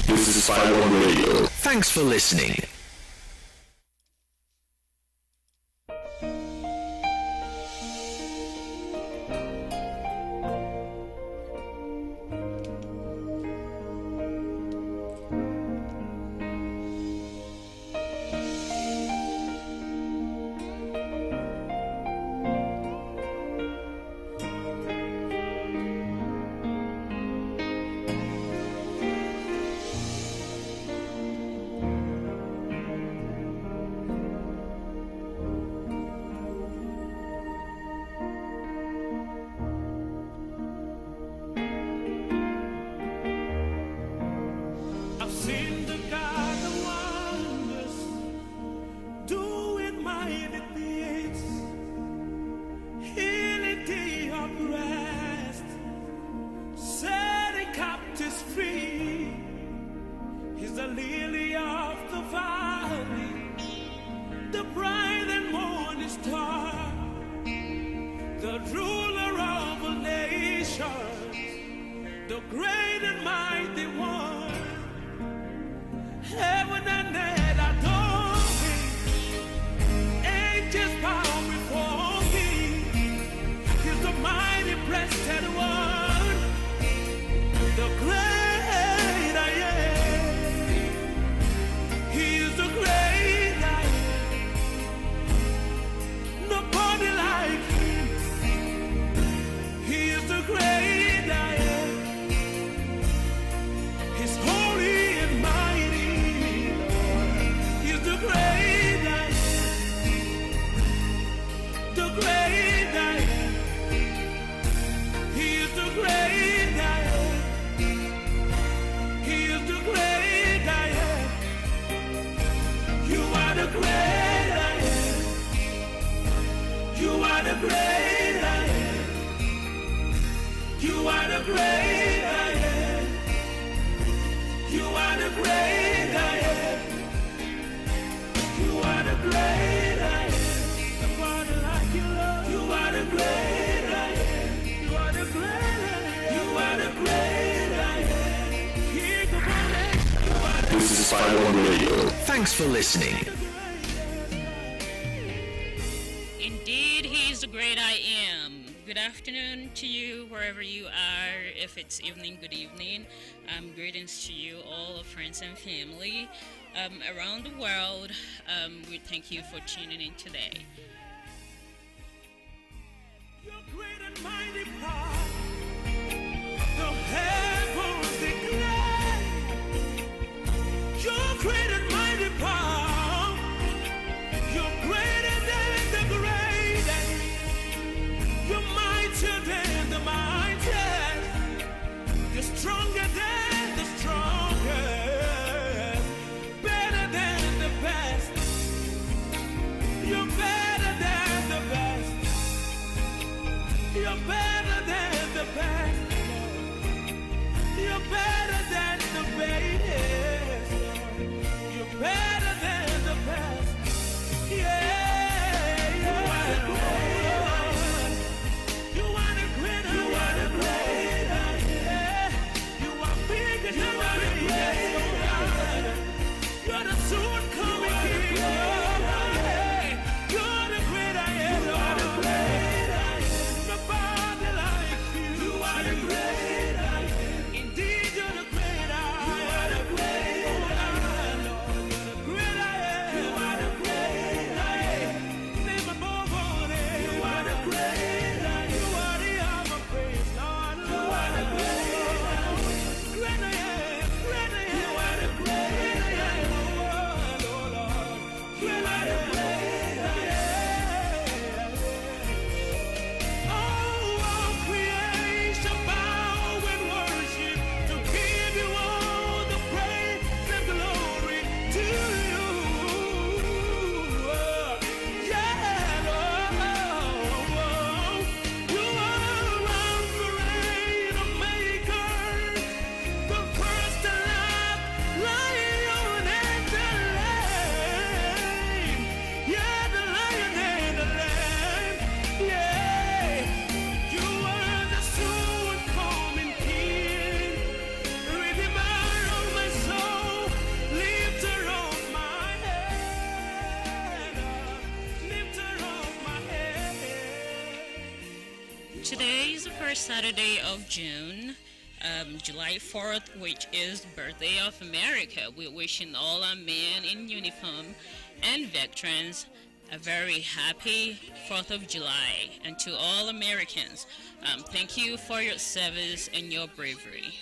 This is FireOne Radio. Thanks for listening. This is FireOne Radio. Thanks for listening. Indeed, he's the great I am. Good afternoon to you, wherever you are. If it's evening, good evening. Greetings to you, all of friends and family around the world. We thank you for tuning in today. Your great and mighty power, the heavens declare. Your great and mighty power, you're greater than the great I first Saturday of June, July 4th, which is the birthday of America. We're wishing all our men in uniform and veterans a very happy 4th of July. And to all Americans, thank you for your service and your bravery.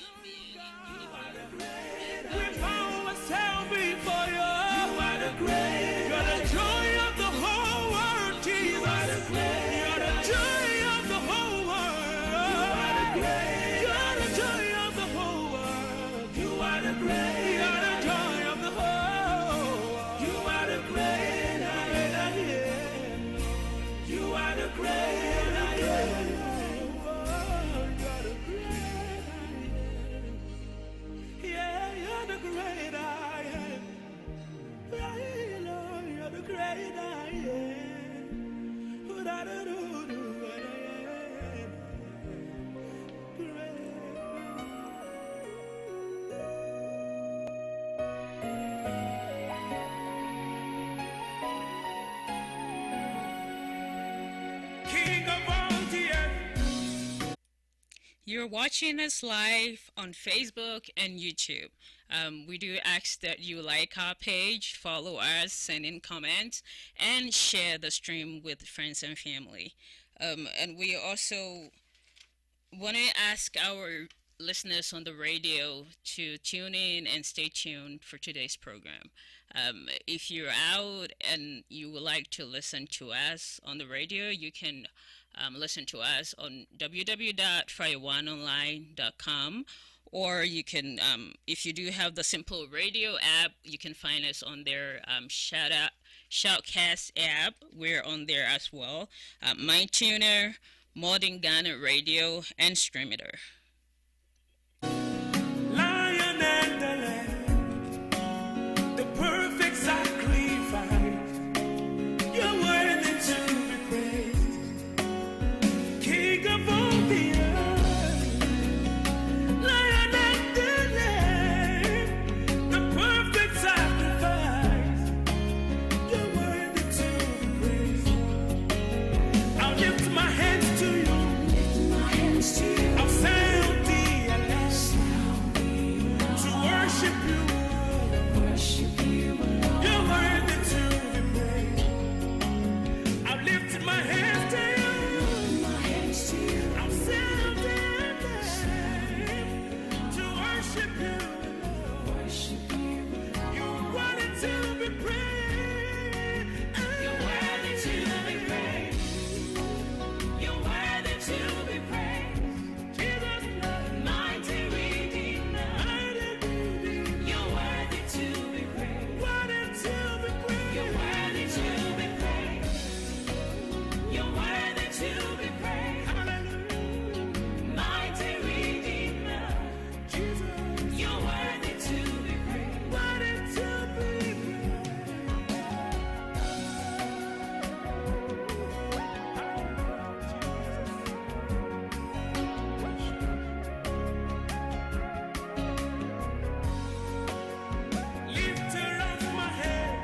You're watching us live on Facebook and YouTube. We do ask that you like our page, follow us, send in comments, and share the stream with friends and family. And we also want to ask our listeners on the radio to tune in and stay tuned for today's program. If you're out and you would like to listen to us on the radio, you can listen to us on www.fireoneonline.com, or you can, if you do have the Simple Radio app, you can find us on their Shoutcast app. We're on there as well. MyTuner, Modern Ghana Radio, and Streameter. Lion and the Lamb, the perfect sacrifice. You're worthy to be praised, King of all the earth. Lion and the Lamb, the perfect sacrifice. You're worthy to be praised. I'll lift my hands to you. I'll sound the alarm to worship you. You're worthy to be praised. I'll lift my hands to you. I'll sound the alarm to worship you. You're worthy to be praised. You're worthy to be praised. You're worthy to be praised. Jesus, mighty Redeemer. You're worthy to be praised. You're worthy to be praised. You're worthy to be praised. Mighty Redeemer. You're worthy to be praised. Lifter of my head,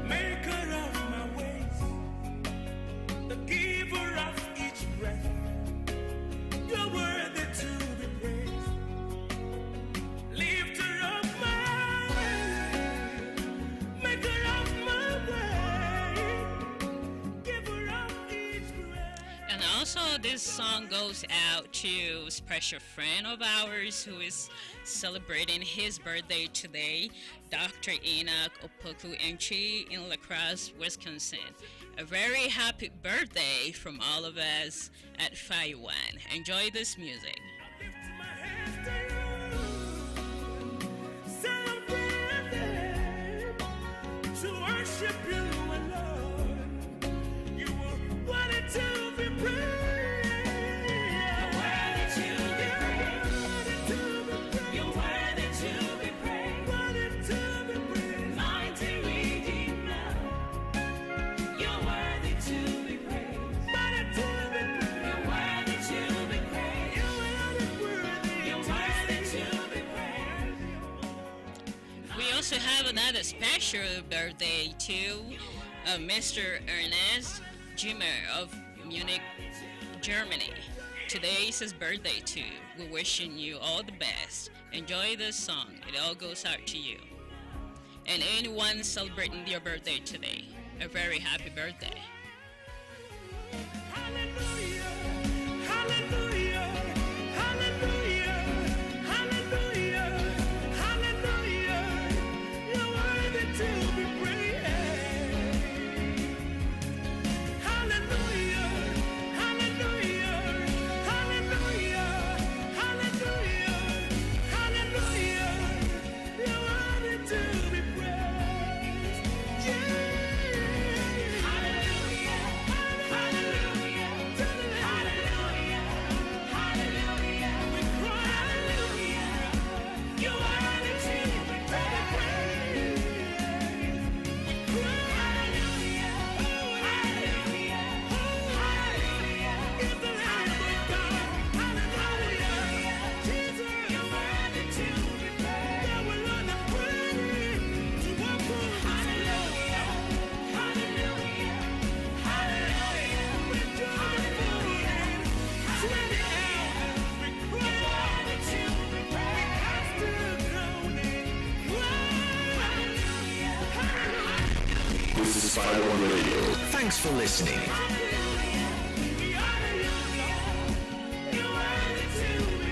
maker of my ways, the giver of each breath. You're worthy to be praised. Lifter of my head, maker of my way, giver of each breath. And also, this song goes out to a special friend of ours who is celebrating his birthday today, Dr. Enoch Opoku Enchi in La Crosse, Wisconsin. A very happy birthday from all of us at FireOne. Enjoy this music. Lift my hands to you, sound to worship you alone. You were worthy to be praised. You're worthy to be praised. You're worthy to be praised. Mighty Redeemer. You're worthy to be praised. You're worthy to be praised. You're worthy to be praised. We also have another special birthday too, Mr. Ernest Jimmer of Munich, Germany. today is his birthday too. We're wishing you all the best. Enjoy this song. It all goes out to you. And anyone celebrating their birthday today, a very happy birthday. Hallelujah, hallelujah, hallelujah, hallelujah, hallelujah. You're worthy to be praised. Hallelujah, hallelujah, hallelujah, hallelujah, hallelujah. You're worthy to be praised. Yeah. Hallelujah, hallelujah, hallelujah, hallelujah. We cry hallelujah. You're worthy to be praised. We cry hallelujah, hallelujah, hallelujah. It's the Lamb of God. Hallelujah, Jesus. You're worthy to be praised. That will learn to praise to welcome. Hallelujah, hallelujah, hallelujah. We're joyful and sweaty elders. We cry worthy to be praised. We cast the throne and cry. Hallelujah, hallelujah. This is FireOne Radio. Thanks for listening. Hallelujah, we honor you, Lord. You're worthy to be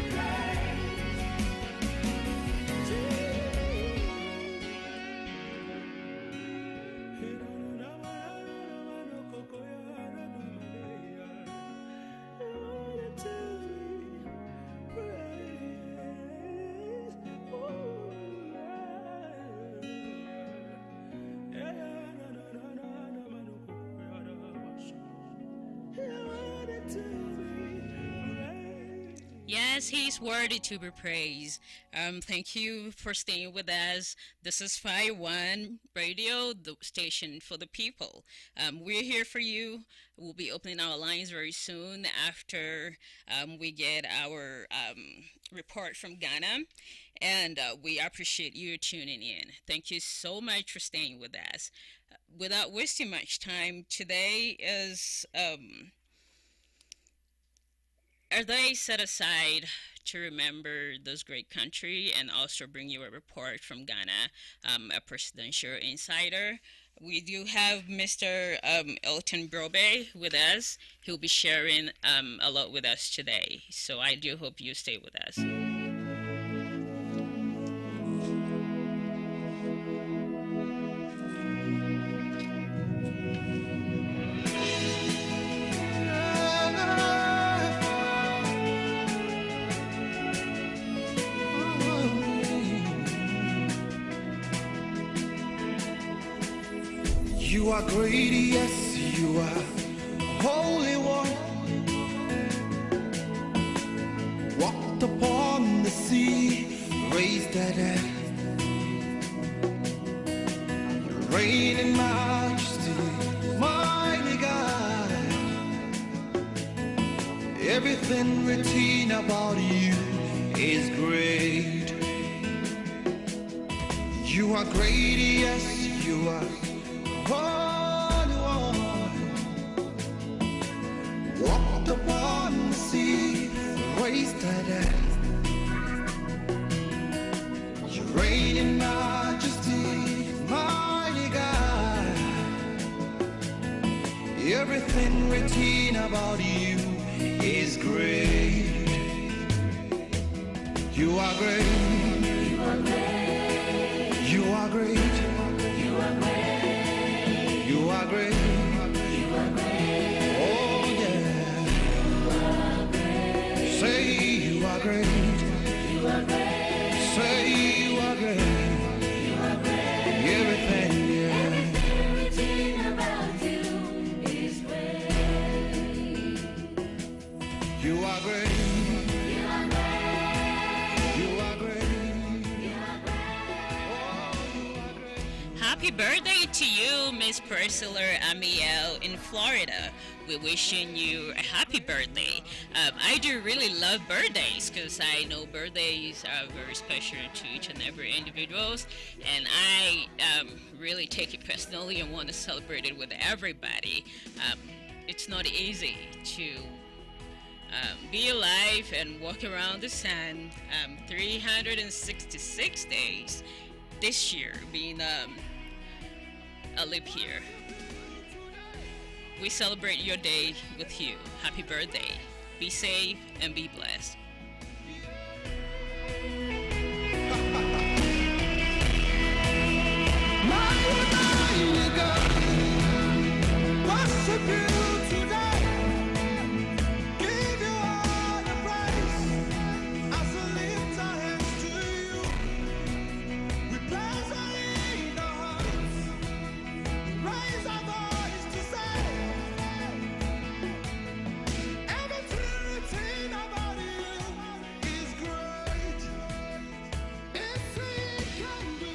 Yes, he's worthy to be praised. Thank you for staying with us. This is FireOne Radio, the station for the people. We're here for you. We'll be opening our lines very soon after we get our report from Ghana. And we appreciate you tuning in. Thank you so much for staying with us. Without wasting much time, today is a day set aside to remember this great country and also bring you a report from Ghana, a presidential insider. We do have Mr. Elton Brobe with us. He'll be sharing a lot with us today. So I do hope you stay with us. You are great, yes, you are Holy One. Walked upon the sea, raised the dead. Reign in majesty, mighty God. Everything written about you is great. You are great, yes, you are Holy One. Walked upon the sea, raised the dead. You reign in majesty, mighty God. Everything written about you is great. You are great. You are great. You are great. You are great. You are great. You are great. Oh yeah. You are great. Say you are great. You are great. Say you are great. You are great. Everything, yeah. Everything about you is great. You are great. You are great. You are great. You are great. Oh, you are great. Happy birthday to you, Miss Priscilla Amiel in Florida. We're wishing you a happy birthday. I do really love birthdays because I know birthdays are very special to each and every individuals, and I really take it personally and want to celebrate it with everybody. It's not easy to be alive and walk around the sun 366 days this year being a leap year. We celebrate your day with you. Happy birthday. Be safe and be blessed. Worship you today. Give you all the praise. As we lift our hands to you, we place our in our hearts. Raise our voice to say, everything written about you is great. It's it can do.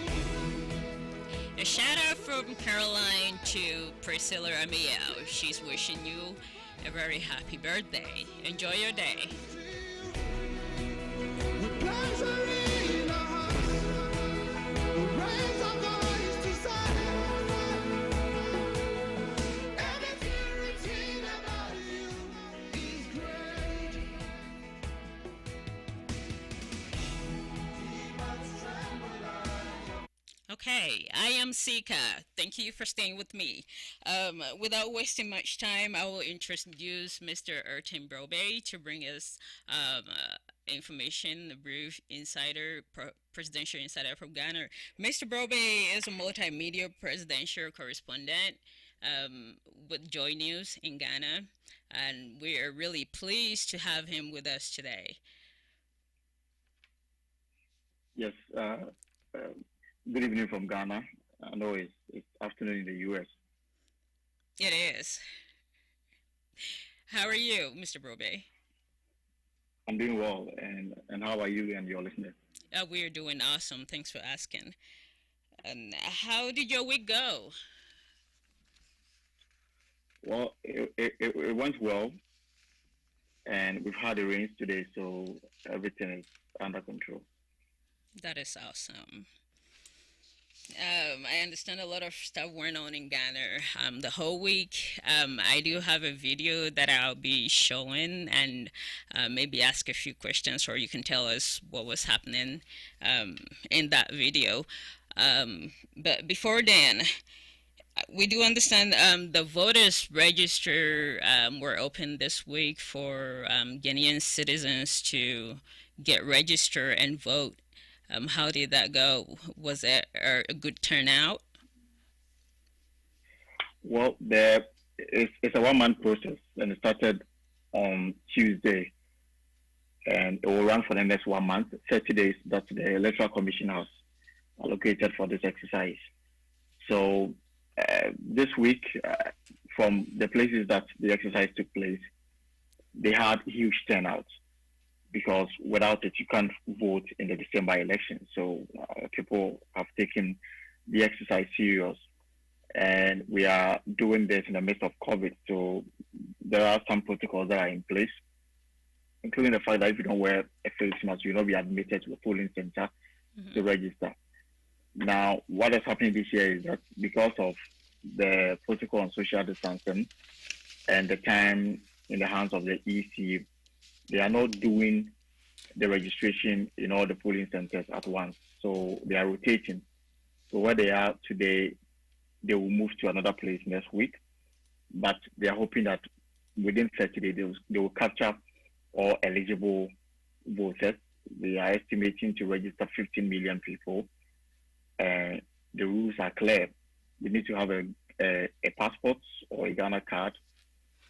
A shout out from Caroline to Priscilla Amiel. She's wishing you a very happy birthday. Enjoy your day. We place our in our hearts. We raise our voice to say, everything written about you is great. Demons tremble at your Okay, I am Sika. Thank you for staying with me. Without wasting much time, I will introduce Mr. Ertin Brobe to bring us information, a brief presidential insider from Ghana. Mr. Brobe is a multimedia presidential correspondent with Joy News in Ghana, and we are really pleased to have him with us today. Yes, good evening from Ghana. I know it's afternoon in the US. It is. How are you, Mr. Brobe? I'm doing well, and how are you and your listeners? We're doing awesome. Thanks for asking. And how did your week go? Well, it went well, and we've had the rains today, so everything is under control. That is awesome. I understand a lot of stuff went on in Ghana the whole week. I do have a video that I'll be showing and maybe ask a few questions, or you can tell us what was happening in that video. But before then, we do understand the voters register were open this week for Guinean citizens to get registered and vote. How did that go? Was it a good turnout? Well, it's a 1 month process, and it started on Tuesday, and it will run for the next 1 month. 30 days that the Electoral Commission has allocated for this exercise. So this week, from the places that the exercise took place, they had huge turnouts, because without it, you can't vote in the December election. So people have taken the exercise serious, and we are doing this in the midst of COVID. So there are some protocols that are in place, including the fact that if you don't wear a face mask, you'll not be admitted to the polling center to register. Now, what is happening this year is that because of the protocol on social distancing and the time in the hands of the EC, they are not doing the registration in all the polling centers at once. So they are rotating. So where they are today, they will move to another place next week. But they are hoping that within 30 days, they will capture all eligible voters. They are estimating to register 15 million people. And the rules are clear. You need to have a passport or a Ghana card,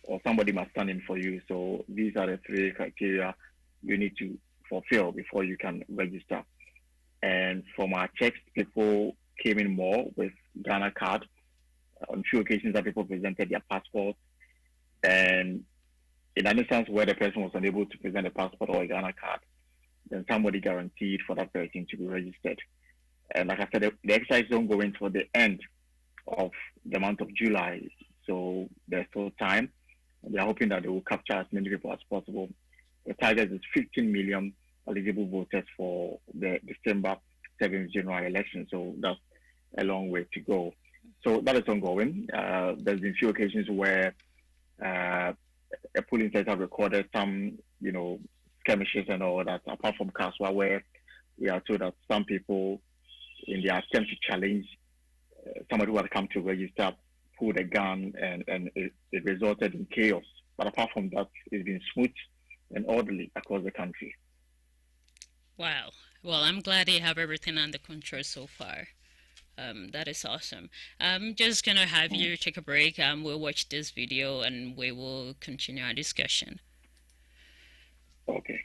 or somebody must stand in for you. So these are the three criteria you need to fulfill before you can register. And from our checks, people came in more with Ghana card. On few occasions that people presented their passport. And in an instance where the person was unable to present a passport or a Ghana card, then somebody guaranteed for that person to be registered. And like I said, the exercise is ongoing for the end of the month of July. So there's still time. They are hoping that they will capture as many people as possible. The target is 15 million eligible voters for the December 7th general election. So that's a long way to go. So that is ongoing. There's been few occasions where a polling center recorded some, skirmishes and all that, apart from Kaswa, where we are told that some people, in their attempt to challenge somebody who had come to register, pulled a gun, and it resulted in chaos. But apart from that, it's been smooth and orderly across the country. Wow. Well, I'm glad they have everything under control so far. That is awesome. I'm just gonna have you take a break. We'll watch this video and we will continue our discussion. Okay.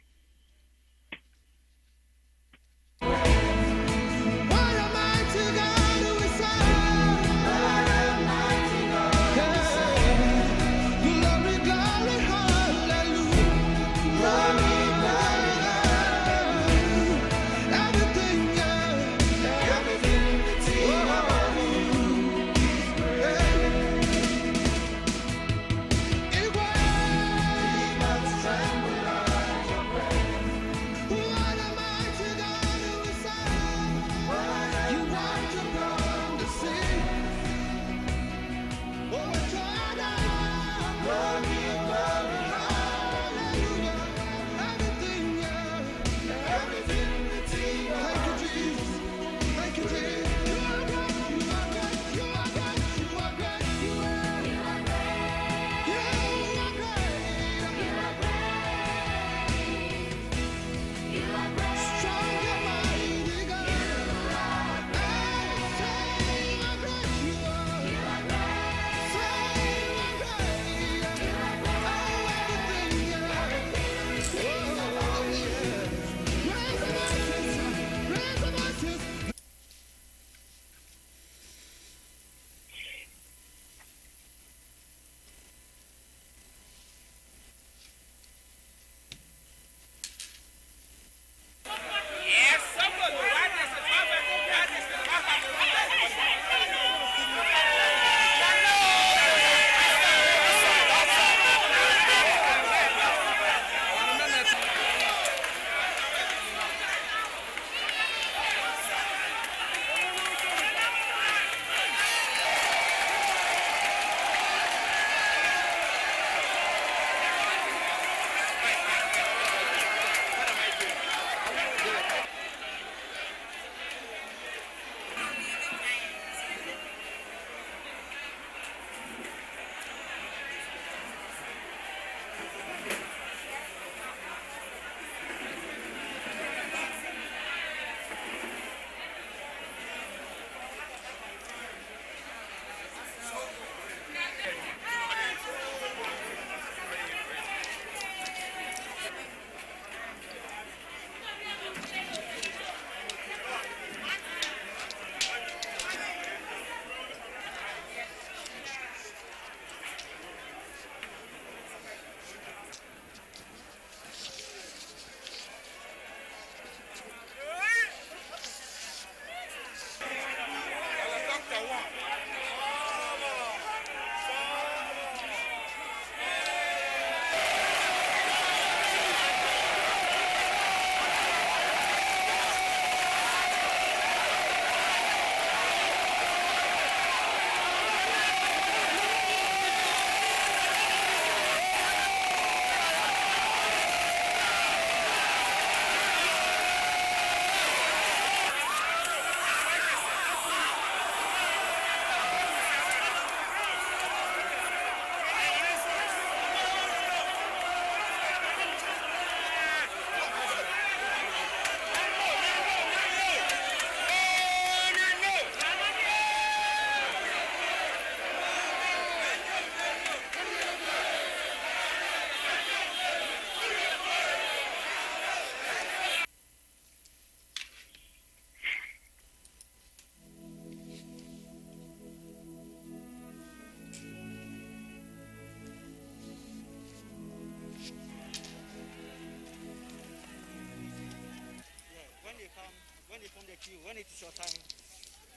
when it is your time,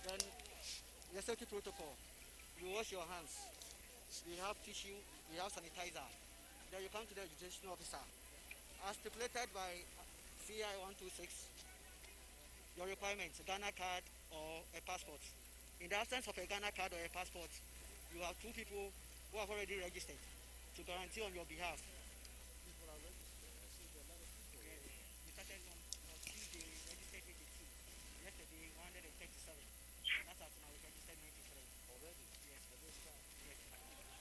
then the safety protocol, you wash your hands. We have tissue, we have sanitizer. Then you come to the education officer. As stipulated by FireOne 126, your requirements, Ghana card or a passport. In the absence of a Ghana card or a passport, you have two people who have already registered. to guarantee on your behalf. People are registered. I see there are a lot of people. Yeah, we started on Tuesday, registered 82. Yesterday, 137. And that's after now we registered 93. Already? Yes. For this time? Yes. Number one.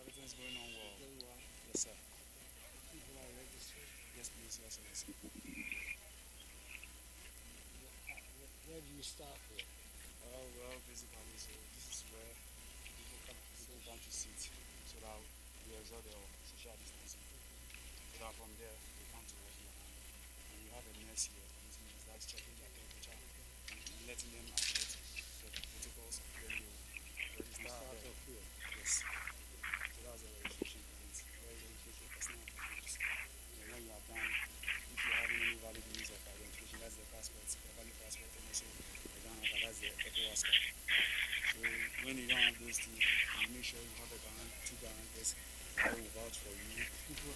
Everything's going on well. Yes, sir. People are registered. Yes, please. Yes, yes. Where do you start with? Well, basically, so this is where people come to sit so that we observe the social distancing. So that from there, we come to washing your hand. And we have a nurse here, which means that's checking their temperature and letting them know the protocols, then they will register there. Yes. So that's the registration point. Where you take your personal details. And when you are done, if you have any valid means of identification, that's the passport, the valid passport, and also the Ghana card, that's the ECOWAS card. So when you don't have those two, you make sure you have two guarantors that will vouch for you. People,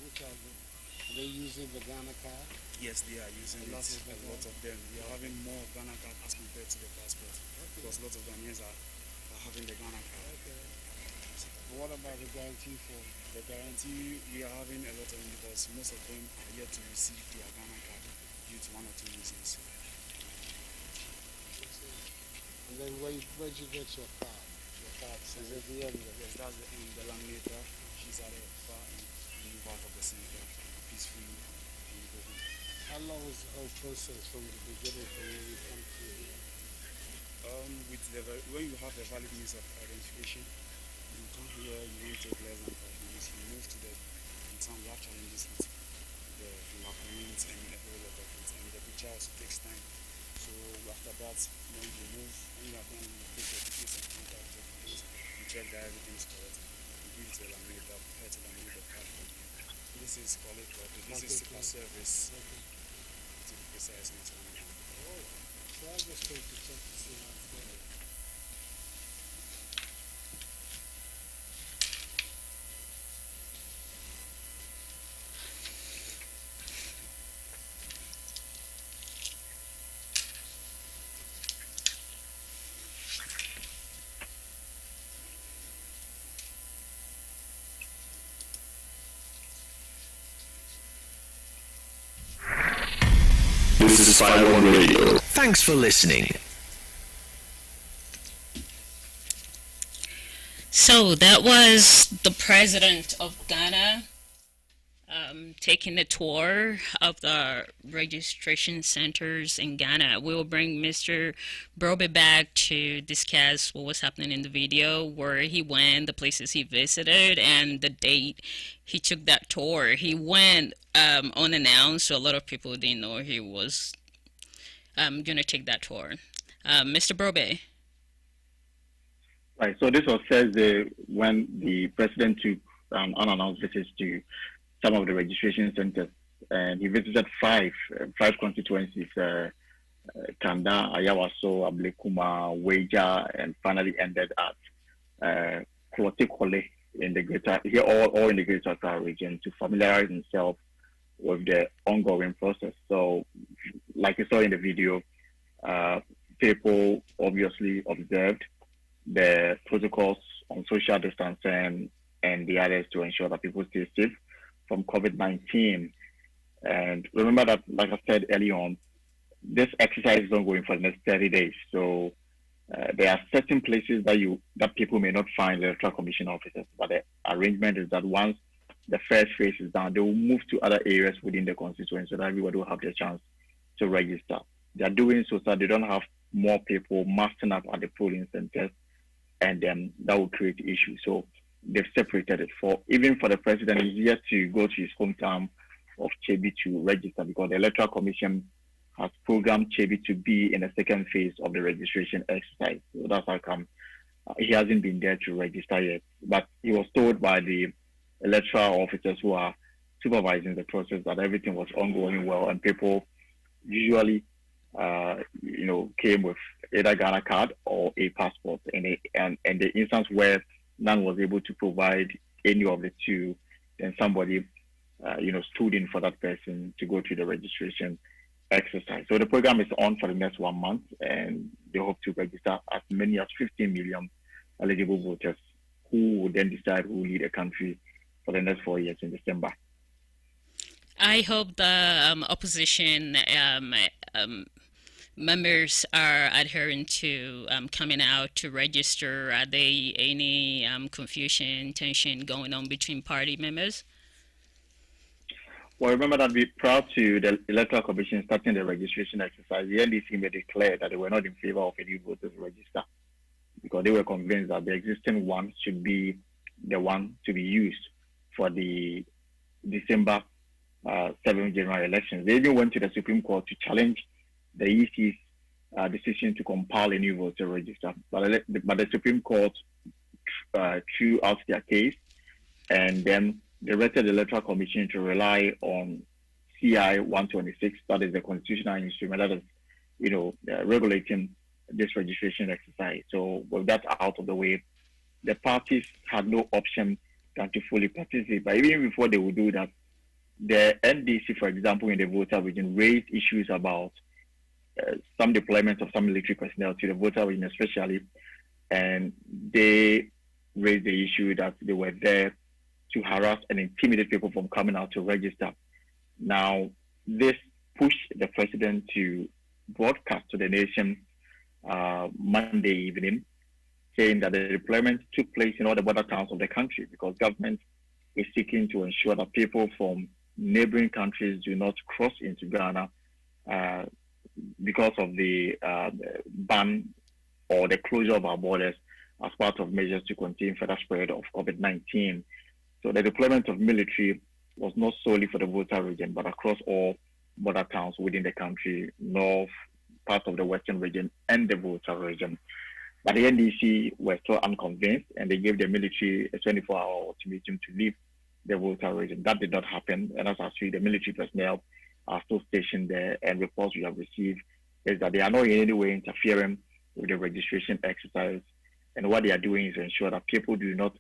which are the, are they using the Ghana card? Yes, they are using A lot of it. A lot of them. We are having more Ghana card as compared to the passport. Because lots of Ghanaians are having the Ghana card. Okay. What about the guarantee form? The guarantee, we are having a lot of them because most of them are yet to receive their Ghana card due to one or two reasons. And then where'd you get your card? Your card Is it the end of it? yes, that's the end. The laminator, she's at the far end, and you out of the center peacefully, and you go home. How long is the whole process from the beginning to when you come to it? When you have the valid means of identification, you come here, you won't take less than 5 minutes. You move to the town, you have challenges with the fingerprint and a whole lot of it, and the picture also takes time. So after that, when you move, when you are done, you take your details and contact your details, you check that everything is correct, you give it to the laminator, prepare to laminate the card for you. This is quality property, this is super service, to be precise, not one. Oh, so I just came to check to see how it's going. This is FireOne Radio. Thanks for listening. So that was the president of Ghana taking a tour of the registration centers in Ghana. We will bring Mr. Broby back to discuss what was happening in the video, where he went, the places he visited, and the date he took that tour. He went unannounced, so a lot of people didn't know he was going to take that tour. Mr. Broby. Right. So this was Thursday when the president took unannounced visits to some of the registration centers, and he visited five constituencies: Kanda, Ayawaso, Ablekuma, Weja, and finally ended at Klotekole in the greater here, all in the Greater Accra region, to familiarize himself with the ongoing process. So, like you saw in the video, people obviously observed the protocols on social distancing and the others to ensure that people stay safe from COVID-19. And remember that, like I said earlier on, this exercise is ongoing for the next 30 days. So there are certain places that people may not find electoral commission officers, but the arrangement is that once the first phase is done, they will move to other areas within the constituency so that everybody will have the chance to register. They are doing so that they don't have more people masking up at the polling centers, and then that will create issues. So they've separated it. Even for the president, he's yet to go to his hometown of Chebi to register because the Electoral Commission has programmed Chebi to be in the second phase of the registration exercise. So that's how come he hasn't been there to register yet. But he was told by the electoral officers who are supervising the process that everything was ongoing well, and people usually, came with either Ghana card or a passport. And the instance where none was able to provide any of the two, then somebody, stood in for that person to go through the registration exercise. So the program is on for the next 1 month, and they hope to register as many as 15 million eligible voters who will then decide who will lead the country for the next 4 years in December. I hope the opposition members are adhering to coming out to register. Are there any confusion, tension going on between party members? Well, remember that prior to the Electoral Commission starting the registration exercise, the NDC may declare that they were not in favor of any voters register because they were convinced that the existing one should be the one to be used for the December 7th general elections. They even went to the Supreme Court to challenge the EC's decision to compile a new voter register. But the Supreme Court threw out their case, and then they directed the Electoral Commission to rely on CI 126, that is the constitutional instrument that is, regulating this registration exercise. So with that out of the way, the parties had no option than to fully participate. But even before they would do that, the NDC, for example, in the voter region, raised issues about some deployment of some military personnel to the voter region especially, and they raised the issue that they were there to harass and intimidate people from coming out to register. Now, this pushed the president to broadcast to the nation Monday evening, saying that the deployment took place in all the border towns of the country because government is seeking to ensure that people from neighboring countries do not cross into Ghana because of the ban or the closure of our borders as part of measures to contain further spread of COVID-19. So the deployment of military was not solely for the voter region, but across all border towns within the country, north, part of the western region, and the voter region. But the NDC were still unconvinced, and they gave the military a 24-hour ultimatum to leave the voter region. That did not happen, and as I see, the military personnel are still stationed there, and reports we have received is that they are not in any way interfering with the registration exercise, and what they are doing is to ensure that people do not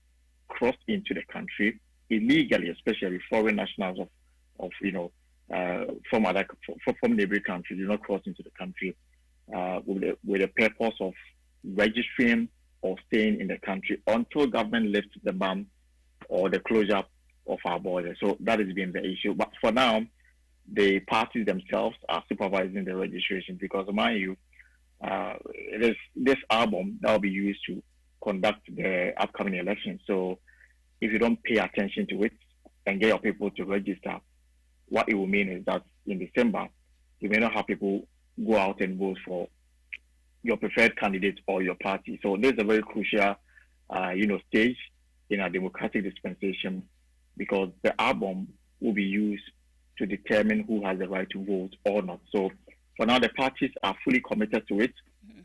cross into the country illegally, especially foreign nationals from neighboring countries do not cross into the country with the purpose of registering or staying in the country until government lifts the ban or the closure of our borders. So that has been the issue. But for now, the parties themselves are supervising the registration because, mind you, it is this album that will be used to conduct the upcoming election. So if you don't pay attention to it and get your people to register, what it will mean is that in December, you may not have people go out and vote for your preferred candidate or your party. So this is a very crucial, stage in our democratic dispensation because the album will be used to determine who has the right to vote or not. So for now, the parties are fully committed to it.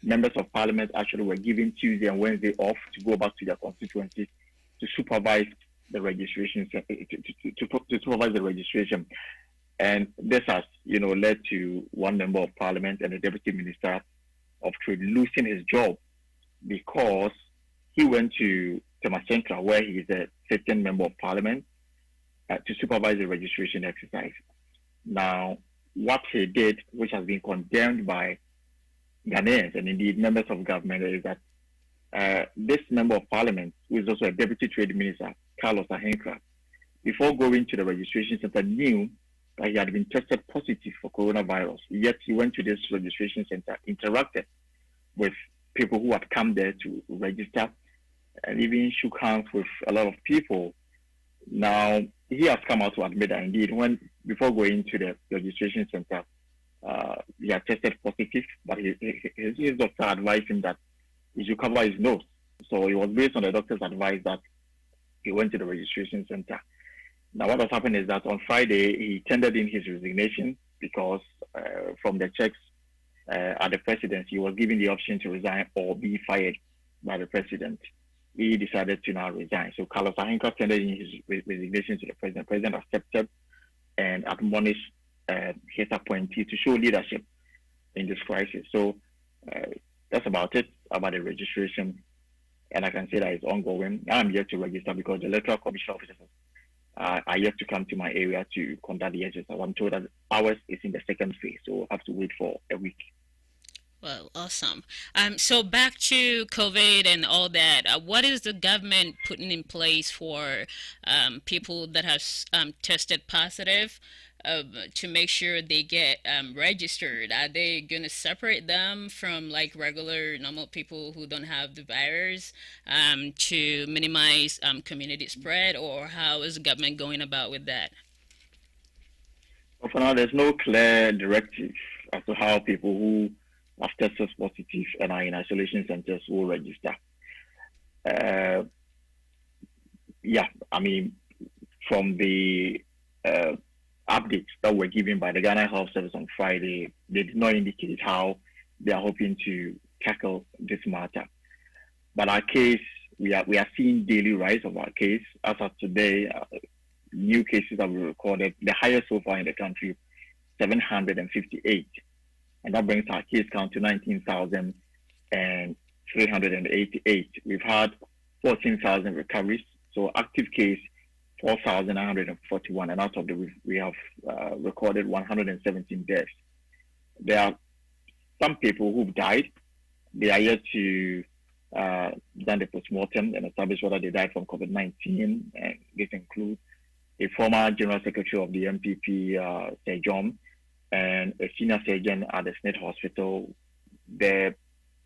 Members of Parliament actually were given Tuesday and Wednesday off to go back to their constituencies to supervise the registration, to supervise the registration. And this has, led to one member of Parliament and the Deputy Minister of Trade losing his job because he went to Temasentra, where he is a sitting member of Parliament, to supervise the registration exercise. Now, what he did, which has been condemned by Ghanaians and indeed members of government, is that this member of Parliament, who is also a Deputy Trade Minister, Carlos Ahenkra, before going to the registration center, knew that he had been tested positive for coronavirus. Yet he went to this registration center, interacted with people who had come there to register and even shook hands with a lot of people. Now, he has come out to admit that indeed, before going to the registration center, he had tested positive, but his doctor advised him that he should cover his nose. So it was based on the doctor's advice that he went to the registration center. Now, what has happened is that on Friday, he tendered in his resignation because from the checks at the presidency, he was given the option to resign or be fired by the president. He decided to now resign. So Carlos Ahinka tendered in his resignation to the president. The president accepted and admonished his appointee to show leadership in this crisis. So that's about it, about the registration. And I can say that it's ongoing. I'm yet to register because the electoral commission officers are yet to come to my area to conduct the exercise. I'm told that ours is in the second phase, so we'll have to wait for a week. Well, awesome. So back to COVID and all that. What is the government putting in place for people that have tested positive to make sure they get registered? Are they going to separate them from like regular, normal people who don't have the virus to minimize community spread, or how is the government going about with that? Well, for now, there's no clear directive as to how people who have tested positive and are in isolation centers will register. From the updates that were given by the Ghana Health Service on Friday, they did not indicate how they are hoping to tackle this matter. But our case, we are seeing daily rise of our case. As of today, new cases that we recorded, the highest so far in the country, 758. And that brings our case count to 19,388. We've had 14,000 recoveries. So active case, 4,941. And out of them, we have recorded 117 deaths. There are some people who've died. They are yet to done the postmortem and establish whether they died from COVID-19. And this includes a former General Secretary of the MPP, Sir John, and a senior surgeon at the Smith Hospital. The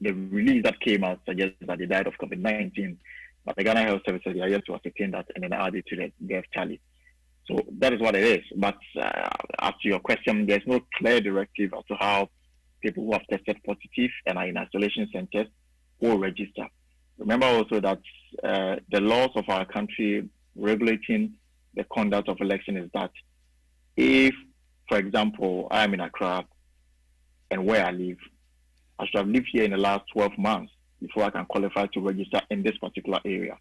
release that came out suggests that they died of COVID-19, but the Ghana Health Service they are yet to ascertain that and then add it to the death tally. So that is what it is. But as to your question, there's no clear directive as to how people who have tested positive and are in isolation centers will register. Remember also that the laws of our country regulating the conduct of election is that if, for example, I am in Accra and where I live, I should have lived here in the last 12 months before I can qualify to register in this particular area.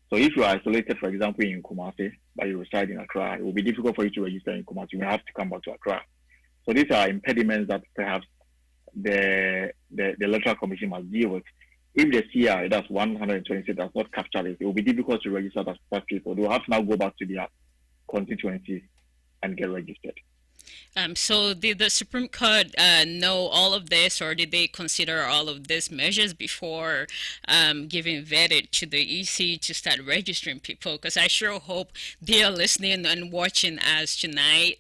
So if you are isolated, for example, in Kumasi, but you reside in Accra, it will be difficult for you to register in Kumasi. You may have to come back to Accra. So these are impediments that perhaps the Electoral Commission must deal with. If the CI, that's 126, does not capture it, it will be difficult to register that people. They will have to now go back to their constituencies and get registered. So did the Supreme Court know all of this, or did they consider all of these measures before giving verdict to the EC to start registering people? Because I sure hope they are listening and watching us tonight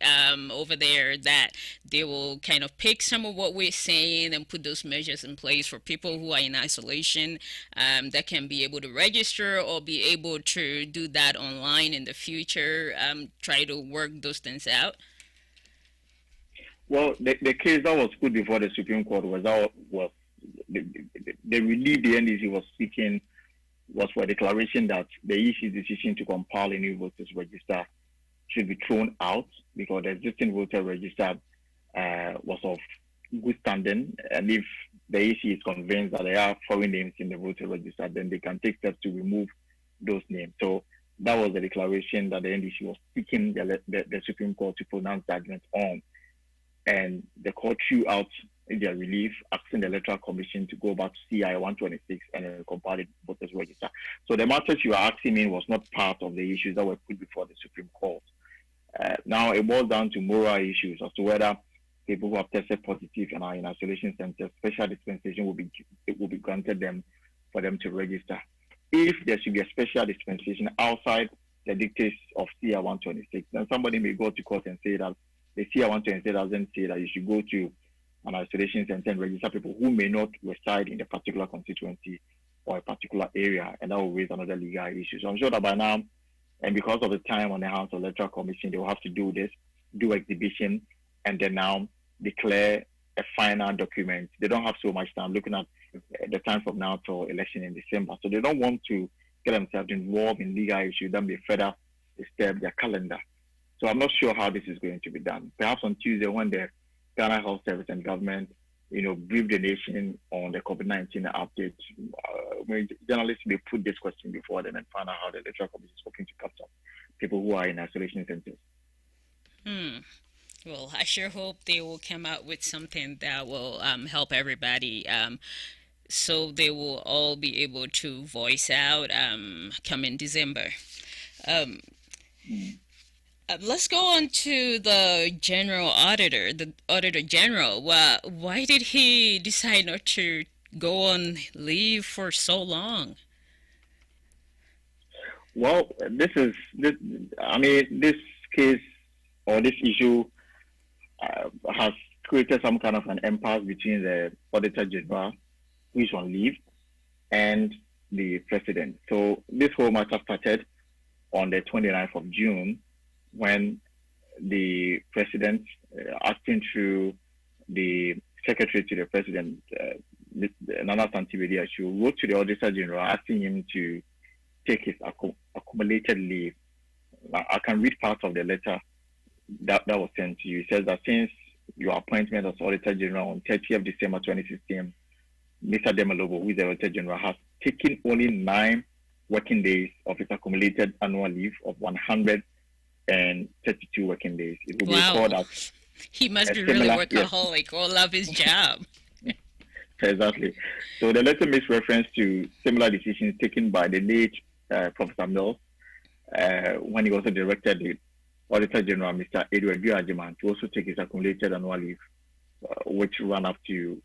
over there, that they will kind of pick some of what we're saying and put those measures in place for people who are in isolation that can be able to register or be able to do that online in the future, try to work those things out. Well, the case that was put before the Supreme Court was the relief the NDC was seeking was for a declaration that the EC's decision to compile a new voters register should be thrown out because the existing voter register was of good standing, and if the EC is convinced that there are foreign names in the voter register, then they can take steps to remove those names. So that was the declaration that the NDC was seeking the Supreme Court to pronounce judgment on. And the court threw out their relief, asking the Electoral Commission to go back to CI 126 and compile the voters register. So the matters you are asking me was not part of the issues that were put before the Supreme Court. Now it boils down to moral issues as to whether people who have tested positive and are in isolation centers, special dispensation will be granted them for them to register. If there should be a special dispensation outside the dictates of CI 126, then somebody may go to court and say that the CI 126 doesn't say that you should go to an isolation center and register people who may not reside in a particular constituency or a particular area, and that will raise another legal issue. So I'm sure that by now, and because of the time on the House Electoral Commission, they will have to do this, do exhibition, and then now declare a final document. They don't have so much time looking at the time from now till election in December. So they don't want to get themselves involved in legal issues that may further disturb their calendar. So I'm not sure how this is going to be done. Perhaps on Tuesday, when the Ghana Health Service and government, brief the nation on the COVID-19 update, journalists may put this question before them and find out how the Electoral Commission is hoping to capture people who are in isolation centers. Well, I sure hope they will come out with something that will help everybody, so they will all be able to voice out come in December. Let's go on to the General Auditor, the Auditor General. Why did he decide not to go on leave for so long? Well, this case or this issue has created some kind of an impasse between the Auditor General, who is on leave, and the President. So this whole matter started on the 29th of June, when the President, acting through the Secretary to the President, Nana Santividiashu, wrote to the Auditor General asking him to take his accumulated leave. Now, I can read part of the letter that was sent to you. It says that since your appointment as Auditor General on 30th December 2016, Mr. Demalobo, who is the Auditor General, has taken only 9 working days of his accumulated annual leave of 132 working days. It will be recorded as he must be really workaholic or love his job. Exactly. So the letter makes reference to similar decisions taken by the late Professor Mills when he also directed the Auditor General, Mr. Edward Duajiman, to also take his accumulated annual leave, which ran up to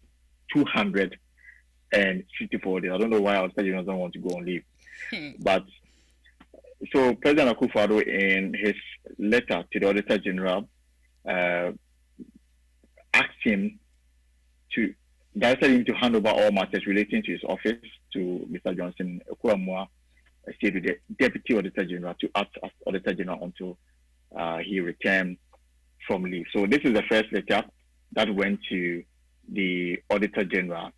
254 days. I don't know why Auditor General doesn't want to go on leave. But so President Akufo-Addo, in his letter to the Auditor General, asked him to directed him to hand over all matters relating to his office to Mr. Johnson Okuamua, the Deputy Auditor General, to act as Auditor General until he returned from leave. So this is the first letter that went to the Auditor General.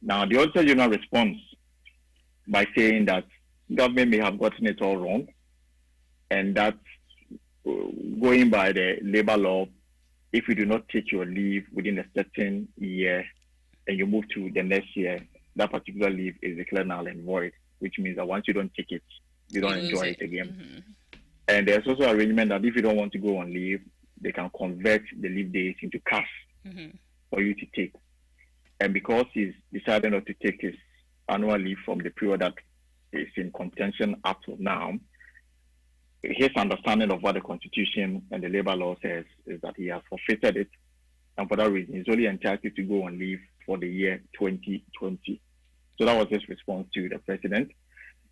Now, the Auditor General responds by saying that government may have gotten it all wrong, and that going by the labor law, if you do not take your leave within a certain year and you move to the next year, that particular leave is declared null and void, which means that once you don't take it, you don't enjoy it again. Mm-hmm. And there's also an arrangement that if you don't want to go on leave, they can convert the leave days into cash for you to take. And because he's decided not to take his annual leave from the period that is in contention up to now, his understanding of what the Constitution and the labor law says is that he has forfeited it, and for that reason, he's only entitled to go on leave for the year 2020. So that was his response to the President,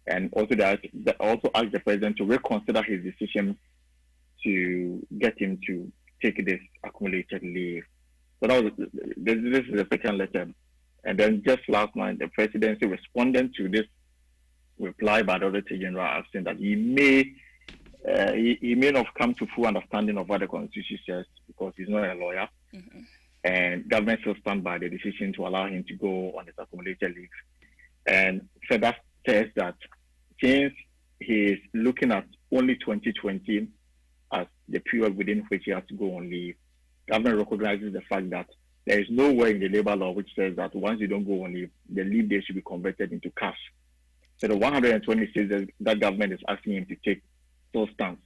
and also that also asked the President to reconsider his decision to get him to take this accumulated leave. So that was this is the second letter, and then just last night, the Presidency responded to this reply by the Auditor General, asking that he may not have come to full understanding of what the Constitution says because he's not a lawyer, and government still stand by the decision to allow him to go on his accumulated leave. And further says that since he is looking at only 2020 as the period within which he has to go on leave, government recognizes the fact that there is nowhere in the labor law which says that once you don't go on leave, the leave day should be converted into cash. So the 126 that government is asking him to take still stands.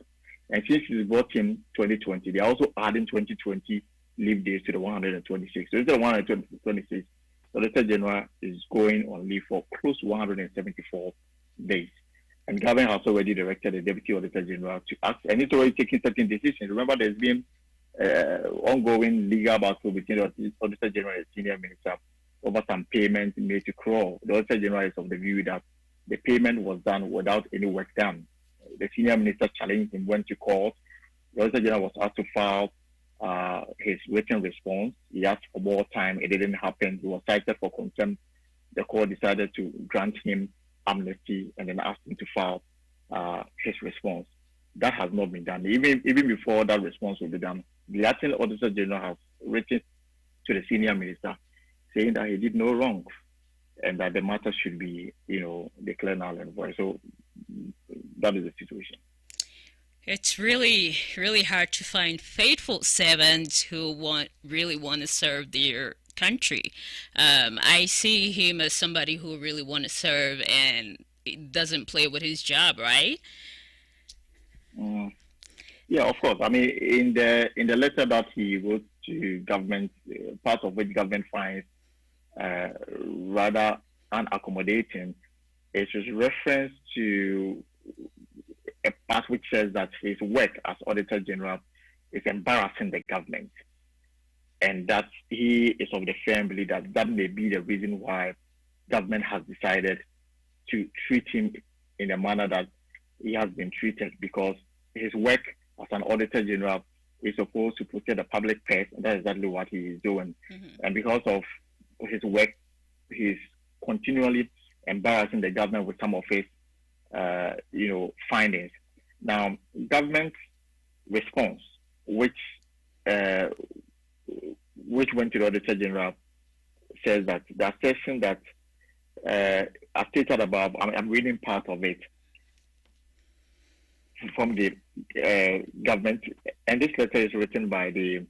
And since he's brought in 2020, they're also adding 2020 leave days to the 126. So instead of 126, the Auditor General is going on leave for close to 174 days. And government has already directed the Deputy Auditor General to act, and it's already taking certain decisions. Remember, there's been ongoing legal battle between the Auditor General and the Senior Minister over some payments made to Kroll. The Auditor General is of the view that the payment was done without any work done. The Senior Minister challenged him, went to court. The Auditor General was asked to file his written response. He asked for more time. It didn't happen. He was cited for contempt. The court decided to grant him amnesty and then asked him to file his response. That has not been done. Even before that response will be done, the acting auditor general has written to the senior minister saying that he did no wrong and that the matter should be, declared null and void. So that is the situation. It's really, really hard to find faithful servants who really want to serve their country. I see him as somebody who really want to serve and doesn't play with his job, right? Yeah, of course. I mean, in the letter that he wrote to government, part of which government finds rather unaccommodating, it is reference to a part which says that his work as Auditor General is embarrassing the government, and that he is of the firm belief that that may be the reason why government has decided to treat him in a manner that he has been treated, because his work as an Auditor General is supposed to protect the public purse, and that's exactly what he is doing. And because of his work, he's continually embarrassing the government with some of his findings. Now, government response, which went to the Auditor General, says that the assertion that I stated above, I'm reading part of it from the government, and this letter is written by the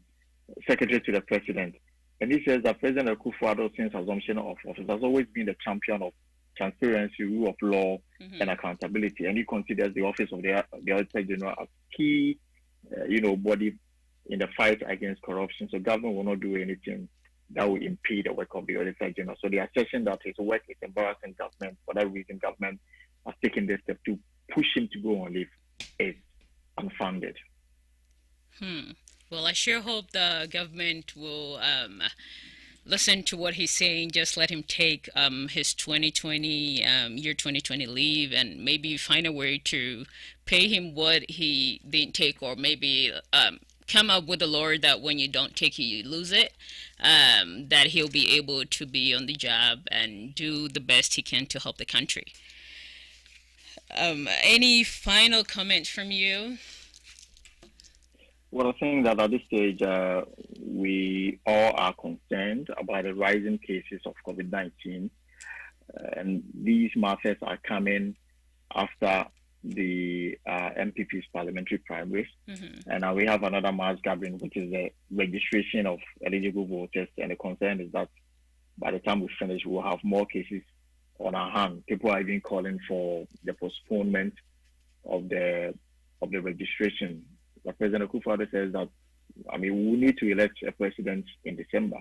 Secretary to the President, and he says that President Akufo-Addo, since assumption of office, has always been the champion of transparency, rule of law, and accountability, and he considers the office of the Auditor General as key, body in the fight against corruption. So government will not do anything that will impede the work of the Auditor General. So the assertion that his work is embarrassing government, for that reason, government has taken this step to push him to go on leave, is unfounded. Well, I sure hope the government will listen to what he's saying. Just let him take his 2020 year 2020 leave, and maybe find a way to pay him what he didn't take, or maybe come up with a law that when you don't take it, you lose it. That he'll be able to be on the job and do the best he can to help the country. Any final comments from you? Well, I think that at this stage, we all are concerned about the rising cases of COVID-19. And these matters are coming after the MPP's parliamentary primaries. And now we have another mass gathering, which is the registration of eligible voters. And the concern is that by the time we finish, we'll have more cases on our hand. People are even calling for the postponement of the registration. But President Akufo-Addo says that, we need to elect a president in December,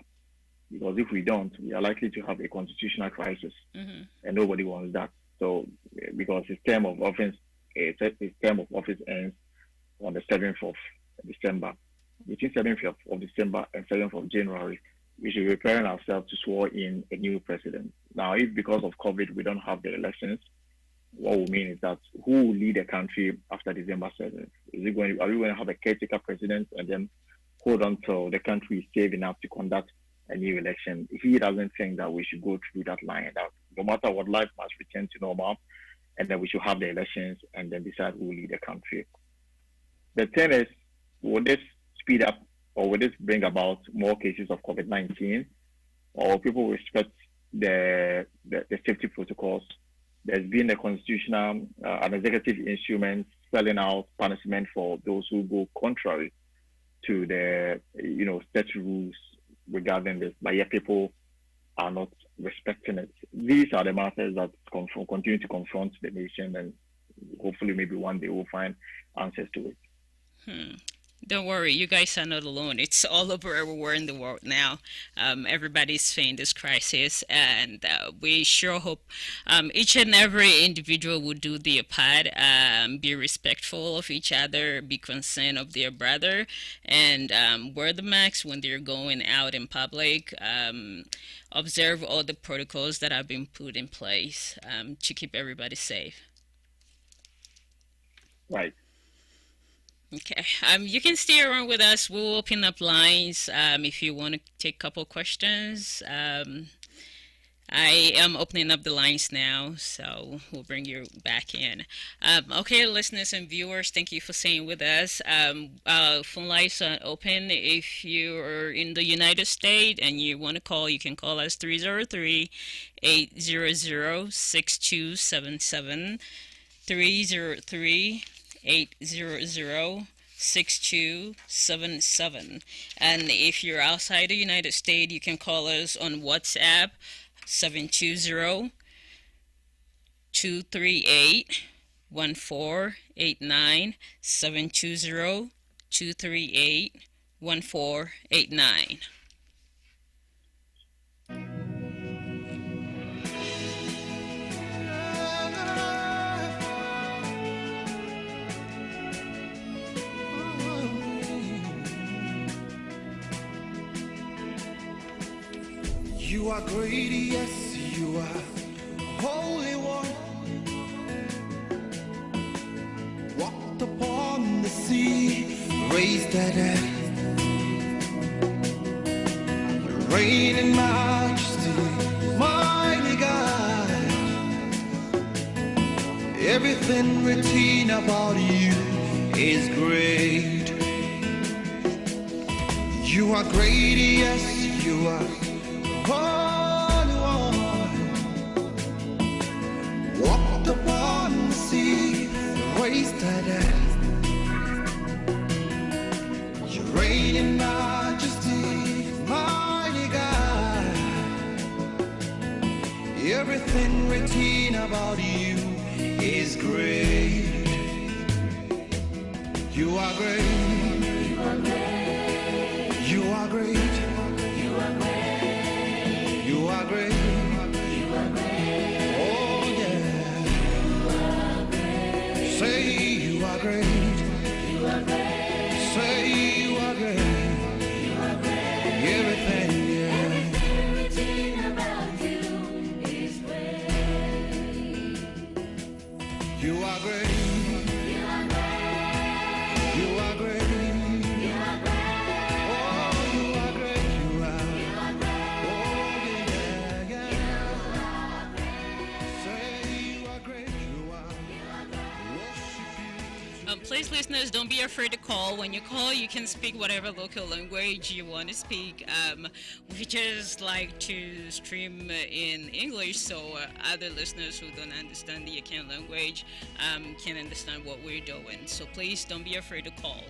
because if we don't, we are likely to have a constitutional crisis, and nobody wants that. So, because his term of office ends on the 7th of December. Between 7th of December and 7th of January, we should be preparing ourselves to swear in a new president. Now, if because of COVID we don't have the elections, what will mean is that who will lead the country after December 7th? Are we going to have a caretaker president and then hold on till the country is safe enough to conduct a new election? He doesn't think that we should go through that line, that no matter what, life must return to normal, and then we should have the elections and then decide who will lead the country. The thing is, will this speed up, or will this bring about more cases of COVID-19, or people respect the safety protocols? There's been a constitutional and executive instrument spelling out punishment for those who go contrary to the set rules regarding this, but yet people are not respecting it. These are the matters that continue to confront the nation, and hopefully maybe one day we'll find answers to it. Don't worry, you guys are not alone. It's all over everywhere in the world now. Everybody's facing this crisis, and we sure hope each and every individual would do their part, be respectful of each other, be concerned of their brother, and wear the mask when they're going out in public. Observe all the protocols that have been put in place to keep everybody safe. Right. Okay. You can stay around with us. We'll open up lines if you want to take a couple questions. I am opening up the lines now, so we'll bring you back in. Okay, listeners and viewers, thank you for staying with us. Phone lines are open. If you're in the United States and you want to call, you can call us 303-800-6277. 303-800-6277. And if you're outside the United States, you can call us on WhatsApp 720-238-1489, 720-238-1489. You are great, yes, you are Holy One. Walked upon the sea, raised the dead. Reign in majesty, mighty God. Everything written about you is great. You are great, yes, you are Holy One. Walked upon the sea, raised the dead. You reign in majesty, mighty God. Everything written about you is great. You are great. You are great. You are great. You are great. You are great. You are great. Oh yeah. You are great. Say you are great. You are great. Say you are great. You are great. Everything, yeah. Everything about you is great. You are great. You are great. You are great. You are great. Oh, you are great. You are. You are great. Oh, yeah, yeah. You are great. Say you are great. You are. You are great. Worship you. Please, listeners, don't be afraid to call. When you call, you can speak whatever local language you want to speak. We just like to stream in English so other listeners who don't understand the Akan language can understand what we're doing. So please don't be afraid to call.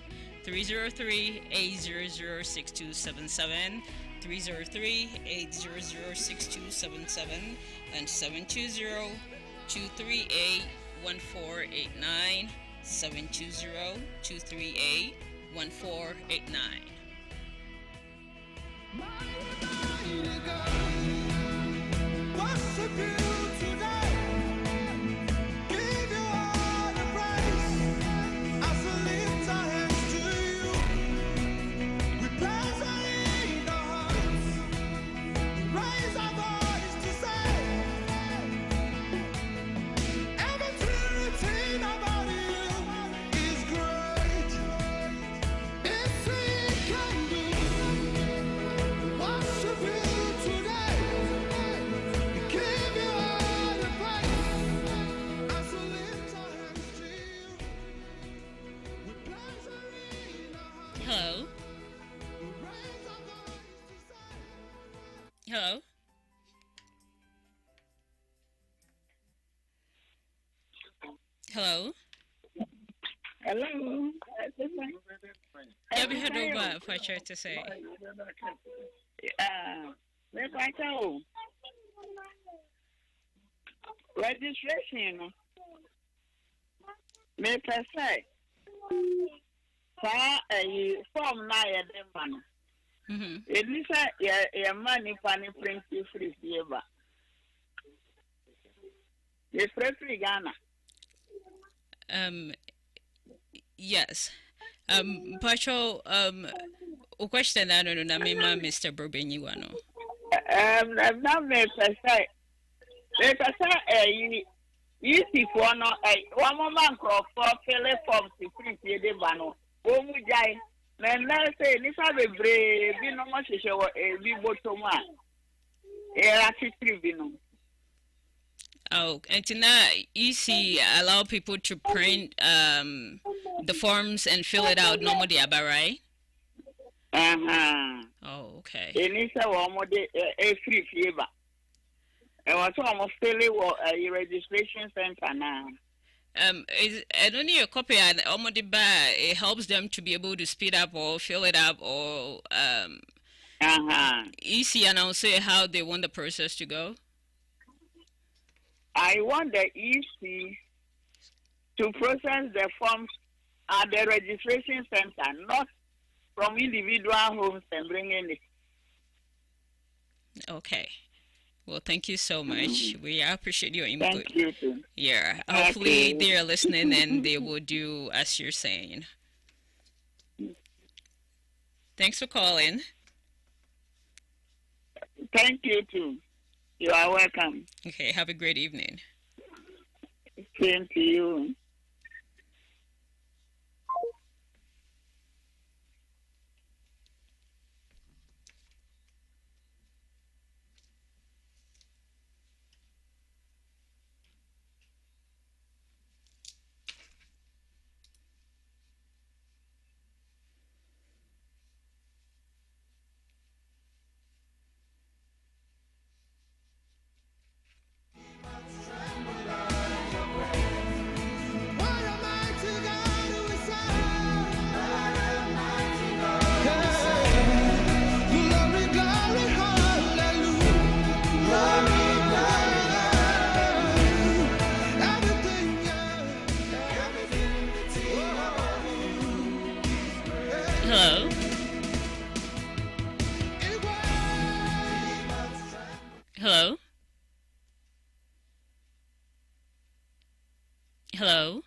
303-800-6277, 303-800-6277, and 720-238-1489. 720-238-1489. Worship you today. Give you all the praise. As we lift our hands to you, we place our in our hearts. Raise our voice to say, everything written about you is great. It's we can do. Worship you today. Give you all the praise. As we lift our hands to you, we place our in our hearts. Hello? Raise our voice to say. Hello? Hello? Hello. Yeah, we had over for sure to say. Let's like oh. Registration. Me per se. Form na ya de man. Elisa ya money pani print free eba. Ye free Ghana. Yes. Pacho, o question na no na mema Mr. Burbenyi wano. Now me per se. Me per se you see for no one more man crop for fill form to print ye de bano. wo mu jai na say ni sa bebre bi no mo hwehwe wo bi bottom a era titiri bi no. Oh, and now easy allow people to print the forms and fill it out normally, about right? Oh, okay. Any say wo mo de free favor. E was almost fill a registration center now. Is and only a copy and almost it helps them to be able to speed up or fill it up or easy and I'll say how they want the process to go. I want the EC to process the forms at the registration center, not from individual homes and bringing it. Okay. Well, thank you so much. We appreciate your input. Thank you too. Yeah. Hopefully they are listening and they will do as you're saying. Thanks for calling. Thank you too. You are welcome. Okay, have a great evening. Same to you. Hello. Hello. Hello.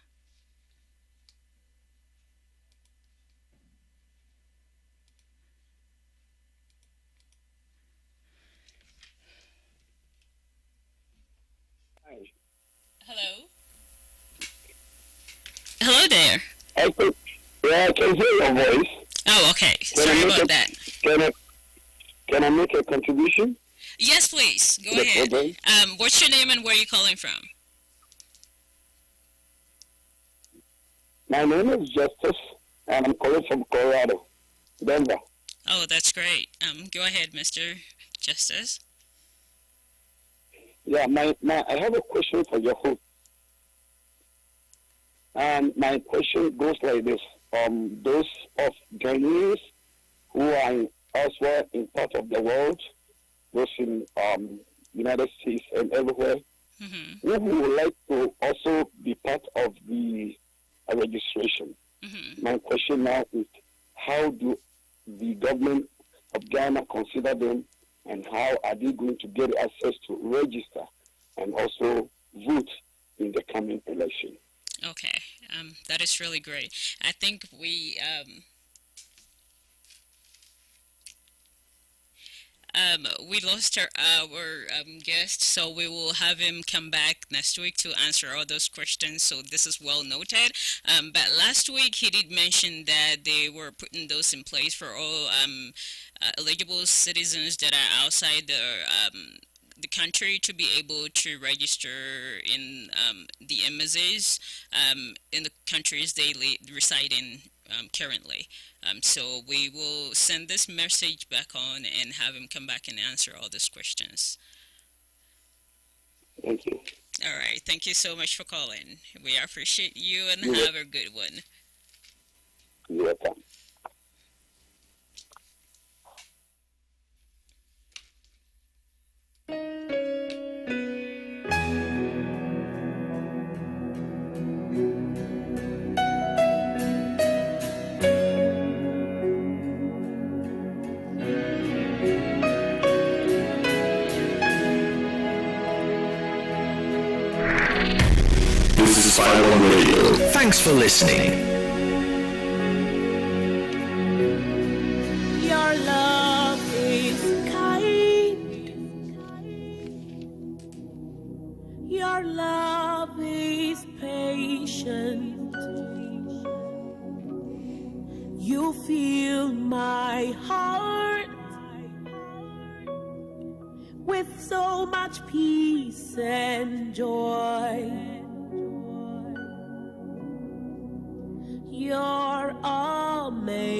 Hello. Hello there. I can hear your voice. Oh, okay. Sorry about that. Can I make a contribution? Yes, please. Go ahead. What's your name and where are you calling from? My name is Justice, and I'm calling from Colorado, Denver. Oh, that's great. Go ahead, Mr. Justice. Yeah, I have a question for your host. And my question goes like this. Those of Ghanaians who are elsewhere in part of the world, those in United States and everywhere, who would like to also be part of the registration. My question now is, how do the government of Ghana consider them, and how are they going to get access to register and also vote in the coming election? Okay, that is really great. I think we lost our guest, so we will have him come back next week to answer all those questions. So this is well noted. But last week he did mention that they were putting those in place for all eligible citizens that are outside the country to be able to register in the embassies in the countries they reside in currently. So we will send this message back on and have him come back and answer all these questions. Thank you. All right. Thank you so much for calling. We appreciate you and have a good one. You're welcome. This is FireOne Radio. Thanks for listening. Your love is kind. Your love is patient. You fill my heart with so much peace and joy. You're amazing.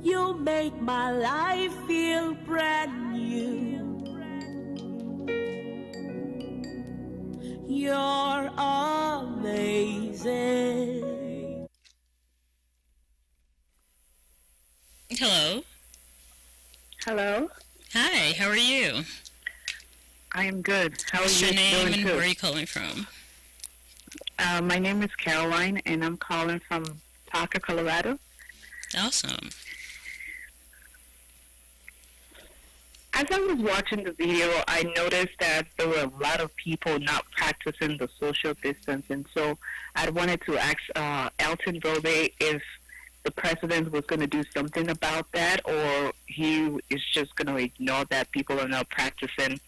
You make my life feel brand new. You're amazing. Hello. Hello. Hi, how are you? I am good. How What's are your you name doing and too? where are you calling from? My name is Caroline, and I'm calling from Parker, Colorado. Awesome. As I was watching the video, I noticed that there were a lot of people not practicing the social distancing. So I wanted to ask Elton Robe if the president was going to do something about that, or he is just going to ignore that people are not practicing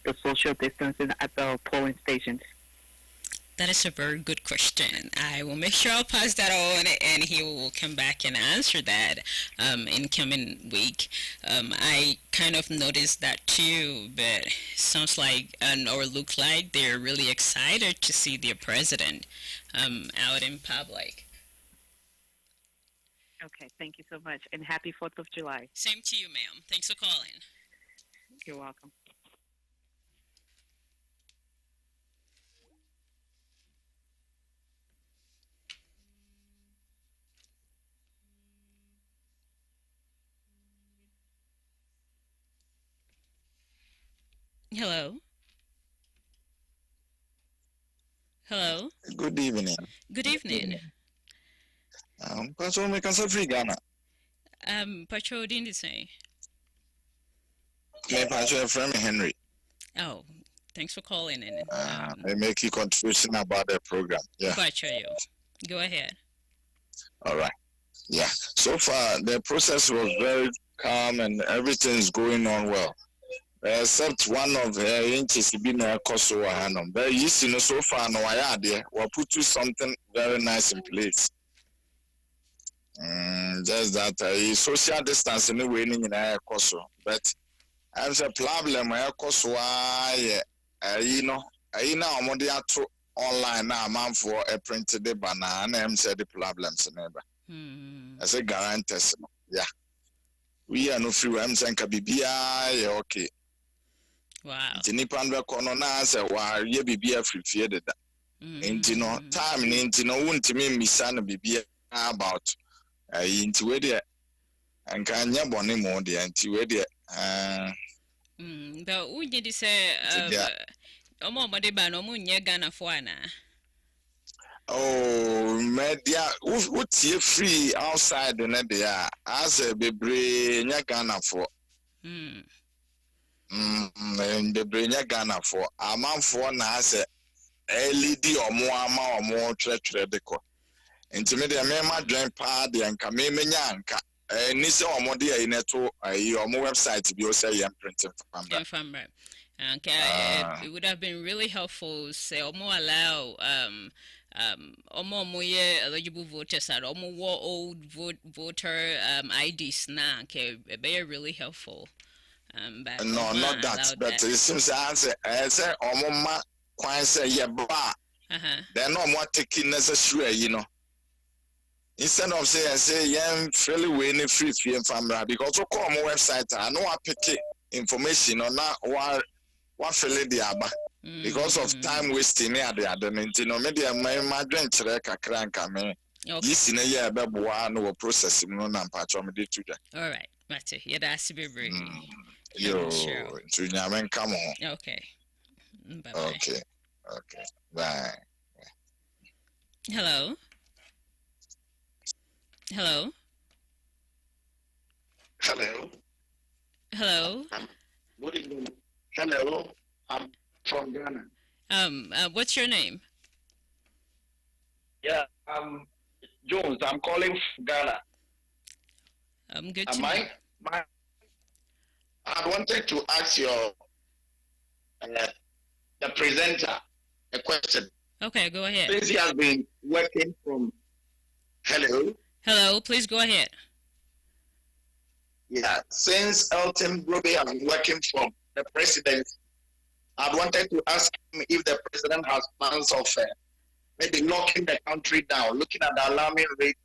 the social distancing at the polling stations. That is a very good question. I will make sure I'll pass that on, and he will come back and answer that in coming week. I kind of noticed that too, but sounds like or look like they're really excited to see their president out in public. Okay, thank you so much, and happy 4th of July. Same to you, ma'am. Thanks for calling. You're welcome. Hello. Hello. Good evening. Good evening. Pastor, me kasa free Ghana. Patrol didn't say. Me Pastor friend Henry. Oh, thanks for calling in. I make a contribution about the program. Yeah. Patrol, you. Go ahead. All right. Yeah. So far, the process was very calm and everything's going on well. Except one of the inches been a cost over hand. But you see, so far, no idea. We'll put you something very nice in place. Just that social distance in the winning in a cost. But as a problem, I cost why, you know, I'm on the online now, man, for a printed banner and said the problems neighbor. As a guarantee, yeah. We are no free, I'm saying, Kabibia, okay. Wow. Tinipan kono na say wa ye bibia free da. Enti no time ni enti no wuntimi misa no bibia about enti we de anka nya bone mo de enti we de but we did say omo de ba no mu nye Ghana fo ana. Oh, media utie free outside na de a as a bebre nya Ghana fo. The Brenya Ghana for a man for na say LED or more treasure deco. Intimate a mema join party and Kamemenya anka. Nisa or more dear in a to your website to be also printing from it would have been really helpful, say, or more allow or more eligible voters or more old voter IDs now, okay, be really helpful. But no, not that. But it seems answer as a mama quite say yeah, bar. They're no more taking necessary, you know. Instead of say yeah, fairly winning free family because to call my website, I know I pick information on that what fairly the aba because of time wasting near the other. You know, maybe my drink check a crank. I mean, this in a year, baby, no processing no patch on me to that. All right, Matty, yeah, that's to be very. Yo, Junyamen, come on. Okay. Bye. Okay. Bye. Hello. Hello. Good evening. Hello. I'm from Ghana. What's your name? Yeah, Jones. I'm calling from Ghana. Good to know. I wanted to ask your the presenter a question. Okay, go ahead. Since he has been working from Hello. Hello, please go ahead. Yeah, since Elton Broby has been working for the president, I wanted to ask him if the president has plans of maybe locking the country down, looking at the alarming rate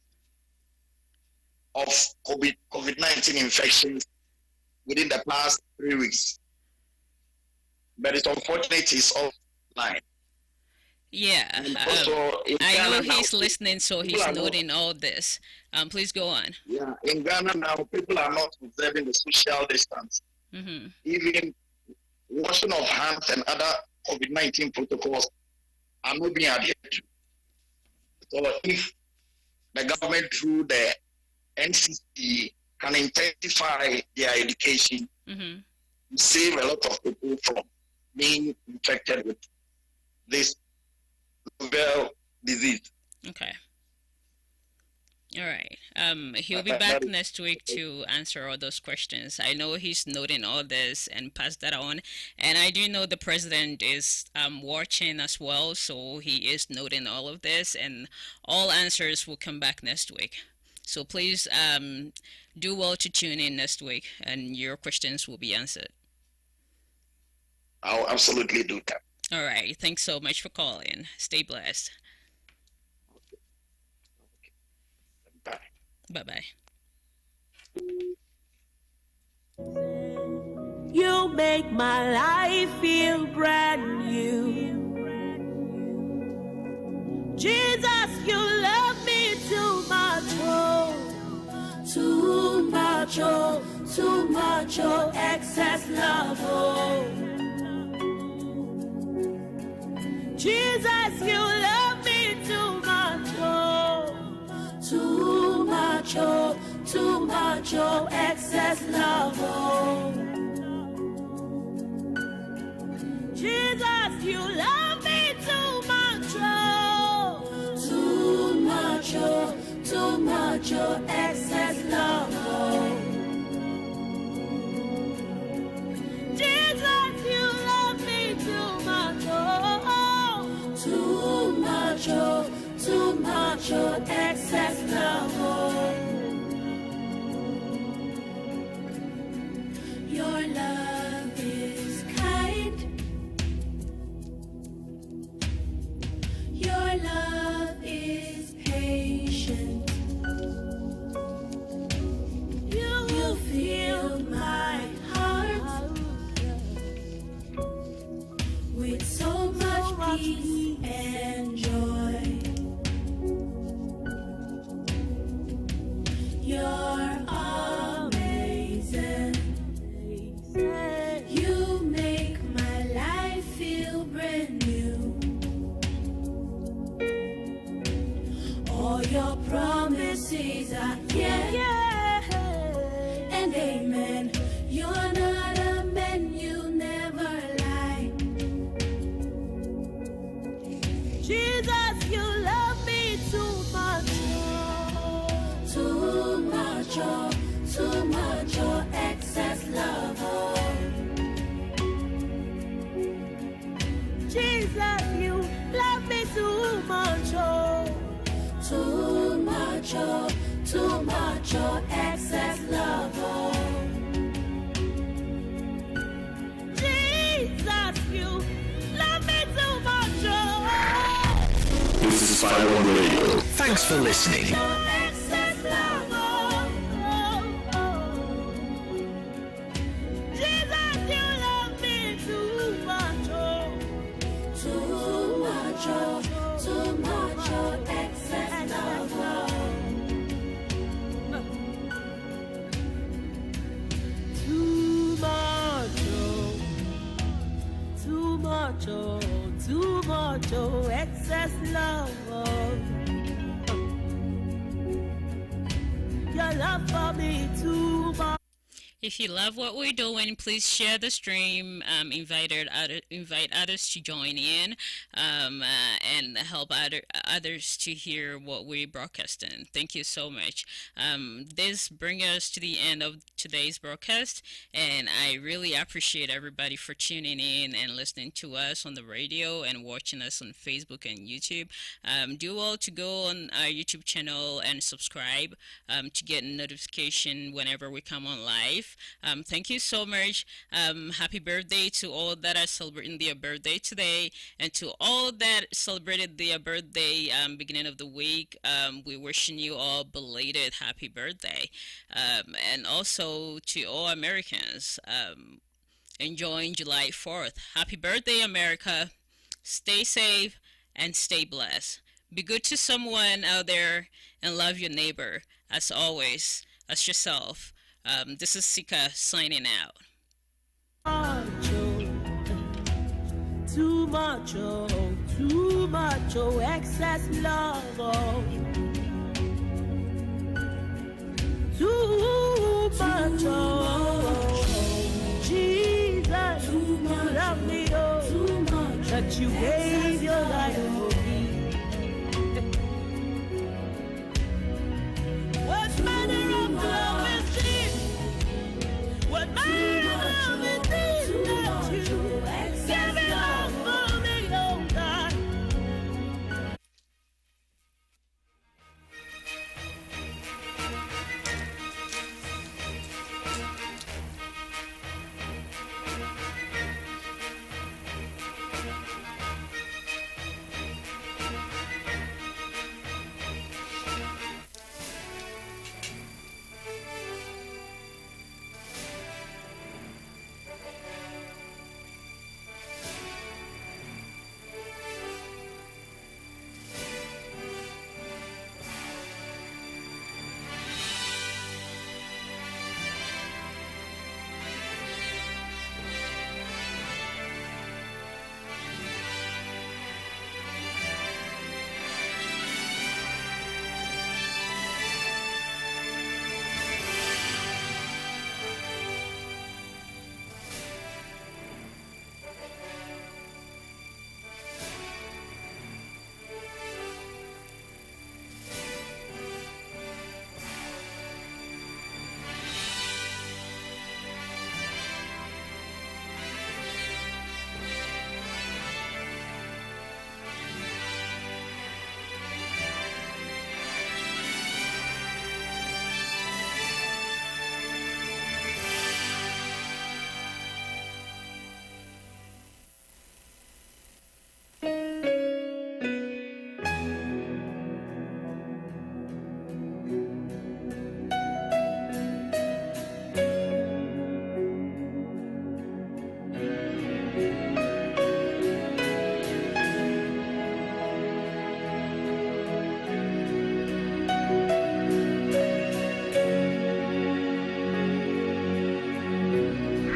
of COVID-19 infections within the past 3 weeks. But it's unfortunate he's offline. Yeah, I know he's listening, so he's noting all this. Please go on. Yeah, in Ghana now, people are not observing the social distance. Mm-hmm. Even washing of hands and other COVID-19 protocols are not being adhered to. So if the government through the NCC can intensify their education, mm-hmm. save a lot of people from being infected with this novel disease. Okay. All right. He'll be back next week to answer all those questions. I know he's noting all this and pass that on. And I do know the president is watching as well, so he is noting all of this, and all answers will come back next week. So please do well to tune in next week, and your questions will be answered. I'll absolutely do that. All right. Thanks so much for calling. Stay blessed. Bye. Bye-bye. You make my life feel brand new. Jesus, you love me too much, oh. Too much, oh. Too much, oh. Excess love, oh. Jesus, you love me too much, oh. Too much, oh. Too much, oh. Excess love, oh. Jesus, you love me too much, oh. Too much, oh. Too much, oh. Excess love, oh. Jesus, you love me too much, oh. Too much, oh. Too much, oh. Excess love, oh. Your love is kind. Your love is patient. You fill my heart with so much peace and joy. You're amazing. You make my life feel brand new. All your promises are yeah, and amen. You're not a man, you never lie. Jesus, you love me too much, oh. Too much, oh. Too much, oh. Excess love, oh. Jesus, you love me too much, oh. Too much, oh. Too much, oh. Excess love, oh. Jesus, you love me too much, oh. This is FireOne Radio. Thanks for listening. Excess love, oh. Jesus, you love me too much, oh. Too much, oh. Too much, oh. Excess love, oh. Too much, oh. Too much, oh. Too much, oh. Excess love, oh. Your love for me too much. If you love what we're doing, please share the stream, invite others to join in, and help others to hear what we're broadcasting. Thank you so much. This brings us to the end of today's broadcast, and I really appreciate everybody for tuning in and listening to us on the radio and watching us on Facebook and YouTube. Do all to go on our YouTube channel and subscribe to get notification whenever we come on live. Thank you so much. Happy birthday to all that are celebrating their birthday today, and to all that celebrated their birthday beginning of the week. We're wishing you all belated happy birthday, and also to all Americans enjoying July 4th. Happy birthday, America. Stay safe and stay blessed. Be good to someone out there and love your neighbor as always as yourself. This is Sika signing out. Too much, excess love, too much, Jesus, you love me, that you gave your life.